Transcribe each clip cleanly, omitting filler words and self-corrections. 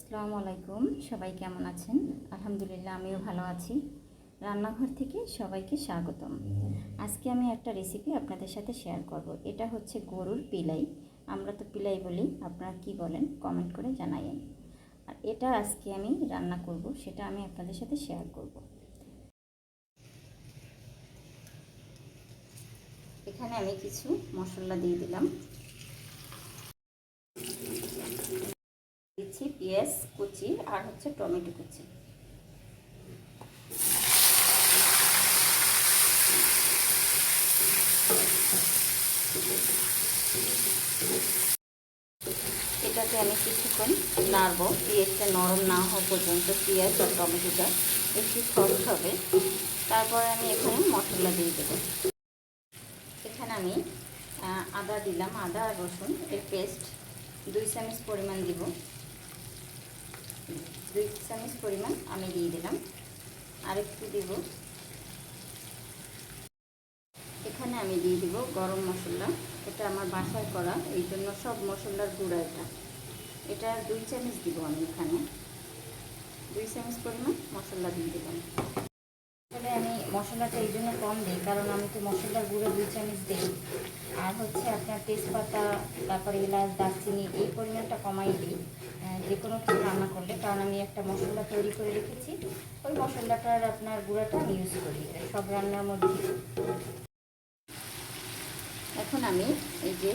আসসালামু আলাইকুম। সবাই কেমন আছেন? আলহামদুলিল্লাহ, আমিও ভালো আছি। রান্নাঘর থেকে সবাইকে স্বাগতম। আজকে আমি একটা রেসিপি আপনাদের সাথে শেয়ার করব। এটা হচ্ছে গরুর পিলাই। আমরা তো পিলাই বলি, আপনারা কি বলেন কমেন্ট করে জানাইয়েন। আর এটা আজকে আমি রান্না করব, সেটা আমি আপনাদের সাথে শেয়ার করব। এখানে আমি কিছু মশলা দিয়ে দিলাম। দিচ্ছি পেঁয়াজ কুচি আর হচ্ছে টমেটো কুচি। এটাকে আমি কিছুক্ষণ নাড়ব, পেঁয়াজটা নরম না হওয়া পর্যন্ত। পেঁয়াজ আর টমেটোটা একটু সফট হবে, তারপরে আমি এখানে মশলা দিয়ে দেবো। এখানে আমি আদা দিলাম, আদা আর রসুন এর পেস্ট 2 চামচ পরিমাণ দিব। 2 চামচ পরিমাণ আমি দিয়ে দিলাম। আর একটু দিব। এখানে আমি দিয়ে দিব গরম মশলা। এটা আমার বাসায় করা, এই জন্য সব মশলার গুঁড়া। এটা 2 চামচ দিব আমি। এখানে 2 চামচ পরিমাণ মশলা দিয়ে দিলাম। তবে আমি মশলাটা এই জন্য কম দিই, কারণ আমি তো মশলার গুঁড়ো 2 চামচ দিই। আর হচ্ছে আপনার তেজপাতা, তারপরে এলাচ, দারচিনি এই পরিমাণটা কমাই দিই যে কোনো কিছু রান্না করলে, কারণ আমি একটা মশলা তৈরি করে রেখেছি। ওই মশলাটার আপনার গুঁড়াটা আমি ইউজ করি সব রান্নার মধ্যে। এখন আমি এই যে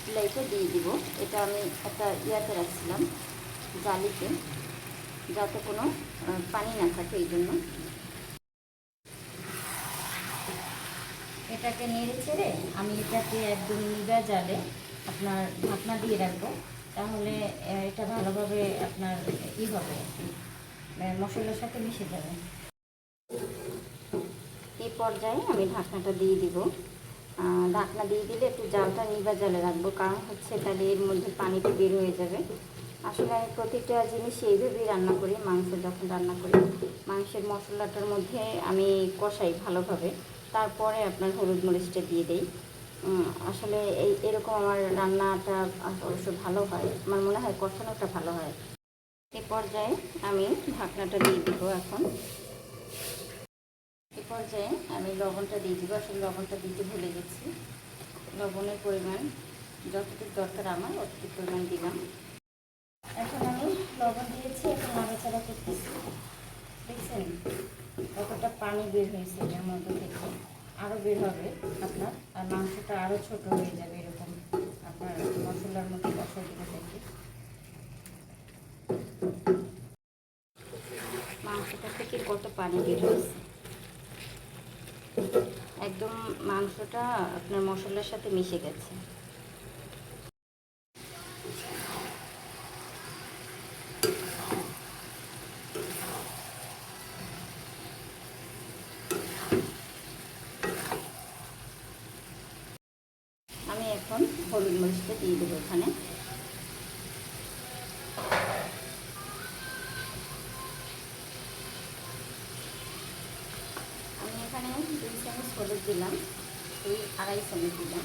পিলাইটা দিয়ে দিব। এটা আমি একটা ইয়াতে রাখছিলাম, জালিতে, যাতে কোনো পানি না থাকে, এই জন্য। এটাকে নেড়ে চেড়ে আমি এটাকে একদম নিভা জালে আপনার ঢাকনা দিয়ে রাখবো। তাহলে এটা ভালোভাবে আপনার হবে, মশলার সাথে মিশে যাবে। এই পর্যায়ে আমি ঢাকনাটা দিয়ে দিব। ঢাকনা দিয়ে দিলে একটু জালটা নিভা জালে রাখবো, কারণ হচ্ছে তাহলে এর মধ্যে পানিটা বের হয়ে যাবে। আসলে আমি প্রতিটা জিনিস এইভাবেই রান্না করি। মাংস যখন রান্না করি, মাংসের মশলাটার মধ্যে আমি কষাই ভালোভাবে, তারপরে আপনার হলুদ মরিচটা দিয়ে দিই। আসলে এরকম আমার রান্নাটা অবশ্য ভালো হয়, আমার মনে হয় কষানোটা ভালো হয়। এ পর্যায়ে আমি ঢাকনাটা দিয়ে দিব। এখন এ পর্যায়ে আমি লবণটা দিয়ে দিব। আসলে লবণটা দিতে ভুলে গেছি। লবণের পরিমাণ যতটুকু দরকার আমার অতটুকু পরিমাণ দিলাম। এখন আমি লবণ দিয়েছি, এখন নাড়াচাড়া করতেছি। দেখছেন কতটা পানি বের হয়েছে এটার মধ্যে থেকে, আরও বের হবে আপনার, আর মাংসটা আরও ছোট হয়ে যাবে এরকম আপনার মশলার মধ্যে কষাই দিতে থেকে। মাংসটা থেকে কত পানি বের হয়েছে, একদম মাংসটা আপনার মশলার সাথে মিশে গেছে। আমি এখন হলুদ মরিচটা দিয়ে দেবো এখানে। আমি এখানে 2 চামচ হলুদ দিলাম, 2-2.5 চামচ দিলাম।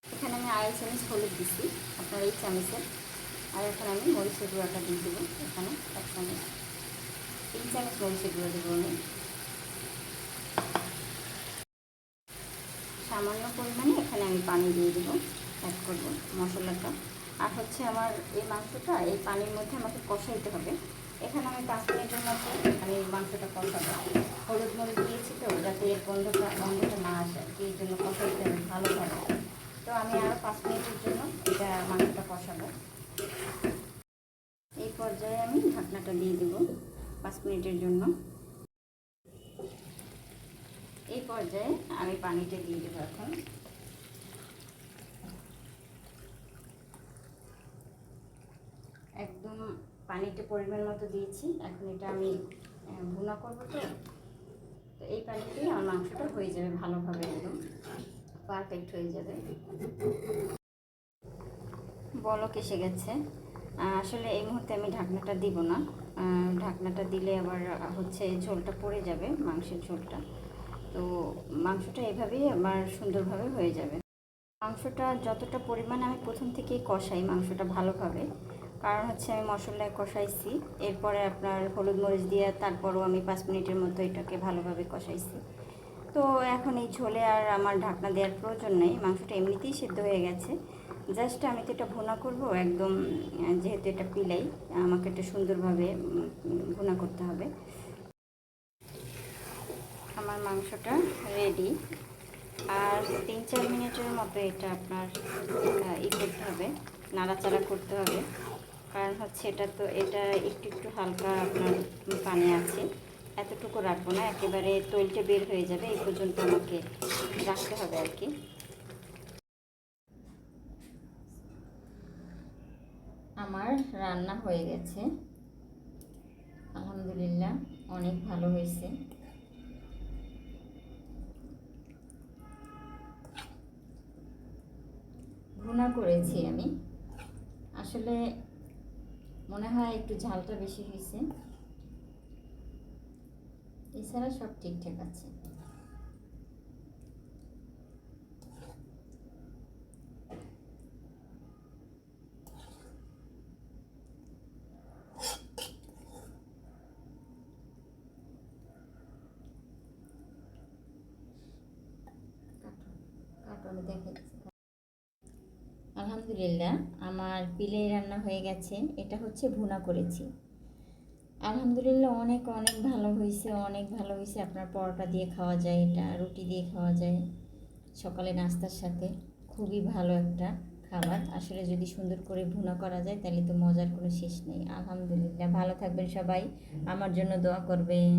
এখানে আমি 2.5 চামচ হলুদ দিচ্ছি আপনার এই চামচের। আর এখন আমি মরিচের গুঁড়াটা দিয়ে দেবো এখানে 1 চামচ। 3 চামচ মরিচের গুঁড়ো দেবো আমি। সামান্য পরিমাণে এখানে আমি পানি দিয়ে দেবো, অ্যাড করবো মশলাটা। আর হচ্ছে আমার এই মাংসটা এই পানির মধ্যে আমাকে কষাইতে হবে। এখানে আমি 5 মিনিটের মধ্যে আমি মাংসটা কষাবো। হলুদ মরিচ দিয়েছি তো, যাতে এর গন্ধটা না আসে, এই জন্য কষাইতে হবে ভালোভাবে। তো আমি আরও 5 মিনিটের জন্য এটা মাংসটা কষাবো। এই পর্যায়ে আমি ঢাকনাটা দিয়ে দেবো 5 মিনিটের জন্য। এই পর্যায়ে আমি পানিটা দিয়ে দেবো এখন। একদম পানিটা পরিমাণ মতো দিয়েছি। এখন এটা আমি ভুনা করবো, তো এই পানিতেই আমার মাংসটা হয়ে যাবে ভালোভাবে, একদম পারফেক্ট হয়ে যাবে। বলক এসে গেছে। আসলে এই মুহূর্তে আমি ঢাকনাটা দিব না, ঢাকনাটা দিলে আবার হচ্ছে ঝোলটা পড়ে যাবে, মাংসের ঝোলটা। তো মাংসটা এভাবেই আমার সুন্দরভাবে হয়ে যাবে। মাংসটা যতটা পরিমাণ আমি প্রথম থেকেই কষাই মাংসটা ভালোভাবে, কারণ হচ্ছে আমি মশলায় কষাইছি, এরপরে আপনার হলুদ মরিচ দিয়ে তারপরও আমি 5 মিনিটের মতো এটাকে ভালোভাবে কষাইছি। তো এখন এই ঝোলে আর আমার ঢাকনা দেওয়ার প্রয়োজন নেই, মাংসটা এমনিতেই সিদ্ধ হয়ে গেছে। জাস্ট আমি তো এটা ভুনা করব একদম, যেহেতু এটা পিলাই আমাকে এটা সুন্দরভাবে ভুনা করতে হবে। আমার মাংসটা রেডি, আর 3-4 মিনিটের মতো এটা আপনার করতে হবে, নাড়াচাড়া করতে হবে। কারণ হচ্ছে এটা একটু একটু হালকা আপনার পানি আছে, এতটুকু রাখবো না, একেবারে তৈলটা বের হয়ে যাবে এই পর্যন্ত আমাকে রাখতে হবে আর কি। আমার রান্না হয়ে গেছে, আলহামদুলিল্লাহ অনেক ভালো হয়েছে। ভুনা করেছি আমি, আসলে মনে হয় একটু ঝালটা বেশি হয়েছে, এছাড়া সব ঠিকঠাক আছে। আমি দেখাচ্ছি। আলহামদুলিল্লাহ আমার পিলাই রান্না হয়ে গেছে, এটা হচ্ছে ভুনা করেছি। আলহামদুলিল্লাহ অনেক অনেক ভালো হয়েছে, অনেক ভালো হয়েছে। আপনার পরোটা দিয়ে খাওয়া যায়, এটা রুটি দিয়ে খাওয়া যায়, সকালে নাস্তার সাথে খুবই ভালো একটা খাবার। আসলে যদি সুন্দর করে ভুনা করা যায় তাহলে তো মজার কোনো শেষ নেই। আলহামদুলিল্লাহ, ভালো থাকবেন সবাই, আমার জন্য দোয়া করবেন।